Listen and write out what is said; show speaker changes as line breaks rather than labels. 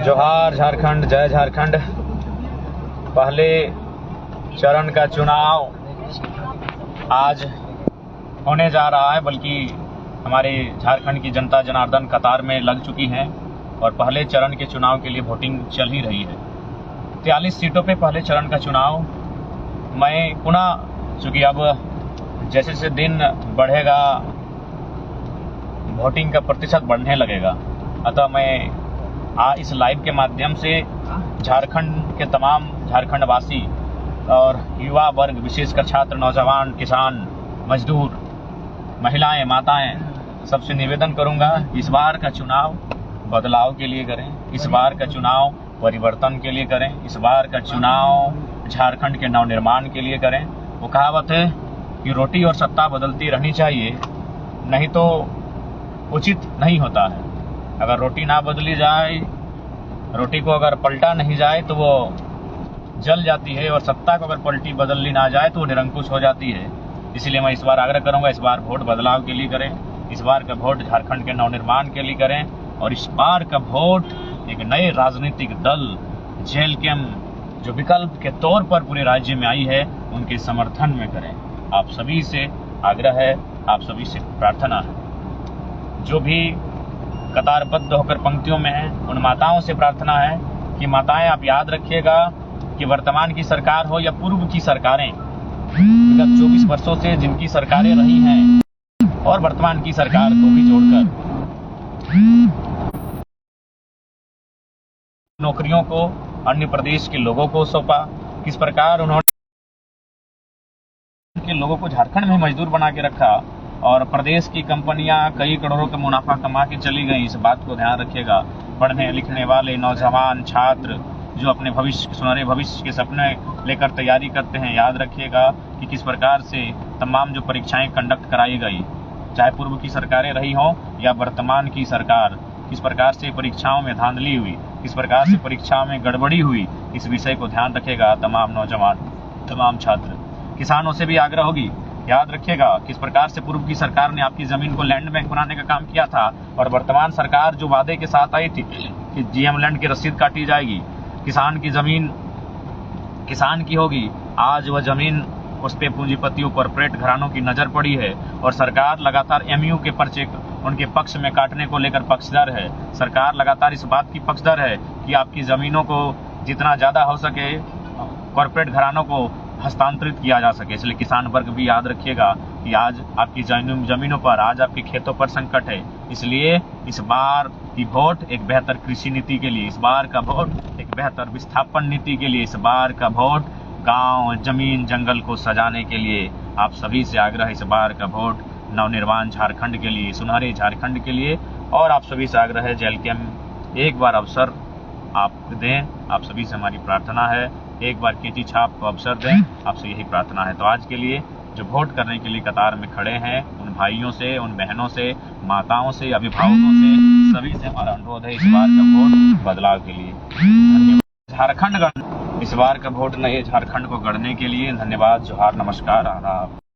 जोहार झारखंड, जय झारखंड। पहले चरण का चुनाव आज होने जा रहा है, बल्कि हमारे झारखंड की जनता जनार्दन कतार में लग चुकी हैं और पहले चरण के चुनाव के लिए वोटिंग चल ही रही है। 43 सीटों पे पहले चरण का चुनाव। मैं पुनः, चूँकि अब जैसे जैसे दिन बढ़ेगा वोटिंग का प्रतिशत बढ़ने लगेगा, अतः मैं इस लाइव के माध्यम से झारखंड के तमाम झारखंड वासी और युवा वर्ग, विशेषकर छात्र, नौजवान, किसान, मजदूर, महिलाएं, माताएं, सबसे निवेदन करूंगा, इस बार का चुनाव बदलाव के लिए करें, इस बार का चुनाव परिवर्तन के लिए करें, इस बार का चुनाव झारखंड के नवनिर्माण के लिए करें। वो कहावत है कि रोटी और सत्ता बदलती रहनी चाहिए, नहीं तो उचित नहीं होता है। अगर रोटी ना बदली जाए, रोटी को अगर पलटा नहीं जाए तो वो जल जाती है, और सत्ता को अगर पलटी बदलनी ना जाए तो वो निरंकुश हो जाती है। इसलिए मैं इस बार आग्रह करूंगा, इस बार वोट बदलाव के लिए करें, इस बार का वोट झारखंड के नवनिर्माण के लिए करें, और इस बार का वोट एक नए राजनीतिक दल जेएलकेएम जो विकल्प के तौर पर पूरे राज्य में आई है, उनके समर्थन में करें। आप सभी से आग्रह है, आप सभी से प्रार्थना है। जो भी कतारबद्ध होकर पंक्तियों में हैं, उन माताओं से प्रार्थना है कि माताएं, आप याद रखिएगा कि वर्तमान की सरकार हो या पूर्व की सरकारें, विगत 24 वर्षों से जिनकी सरकारें रही हैं और वर्तमान की सरकार को भी जोड़कर, नौकरियों को अन्य प्रदेश के लोगों को सौंपा। किस प्रकार उन्होंने के लोगों को झारखंड में मजदूर बना के रखा और प्रदेश की कंपनियां कई करोड़ों का मुनाफा कमा के चली गई। इस बात को ध्यान रखिएगा। पढ़ने लिखने वाले नौजवान छात्र जो अपने भविष्य, सुनहरे भविष्य के सपने लेकर तैयारी करते हैं, याद रखिएगा कि किस प्रकार से तमाम जो परीक्षाएं कंडक्ट कराई गई, चाहे पूर्व की सरकारें रही हों या वर्तमान की सरकार, किस प्रकार से परीक्षाओं में धांधली हुई, किस प्रकार से परीक्षाओं में गड़बड़ी हुई, इस विषय को ध्यान रखेगा तमाम नौजवान, तमाम छात्र। किसानों से भी आग्रह होगी, याद रखिएगा किस प्रकार से पूर्व की सरकार ने आपकी जमीन को लैंड बैंक बनाने का काम किया था, और वर्तमान सरकार जो वादे के साथ आई थी कि जीएम लैंड की रसीद काटी जाएगी, किसान की जमीन किसान की होगी, आज वह जमीन उस पे पूंजीपतियों, कॉर्पोरेट घरानों की नजर पड़ी है, और सरकार लगातार एमयू के पर्चे उनके पक्ष में काटने को लेकर पक्षधर है। सरकार लगातार इस बात की पक्षधर है कि आपकी जमीनों को जितना ज्यादा हो सके कॉर्पोरेट घरानों को हस्तांतरित किया जा सके। इसलिए किसान वर्ग भी याद रखिएगा कि आज आपकी जमीनों पर, आज आपके खेतों पर संकट है। इसलिए इस बार की वोट एक बेहतर कृषि नीति के लिए, इस बार का वोट एक बेहतर विस्थापन नीति के लिए, इस बार का वोट गांव, जमीन, जंगल को सजाने के लिए। आप सभी से आग्रह है, इस बार का वोट नवनिर्माण झारखंड के लिए, सुनहरे झारखंड के लिए। और आप सभी से आग्रह है, जेएलकेएम एक बार अवसर आप दें, आप सभी से हमारी प्रार्थना है, एक बार केटी छाप को अवसर दें, आपसे यही प्रार्थना है। तो आज के लिए जो वोट करने के लिए कतार में खड़े हैं, उन भाइयों से, उन बहनों से, माताओं से, अभिभावकों से, सभी से हमारा अनुरोध है, इस बार का वोट बदलाव के लिए। धन्यवाद। झारखंड इस बार का वोट नए झारखंड को गढ़ने के लिए धन्यवाद। जोहार, नमस्कार, आदाब।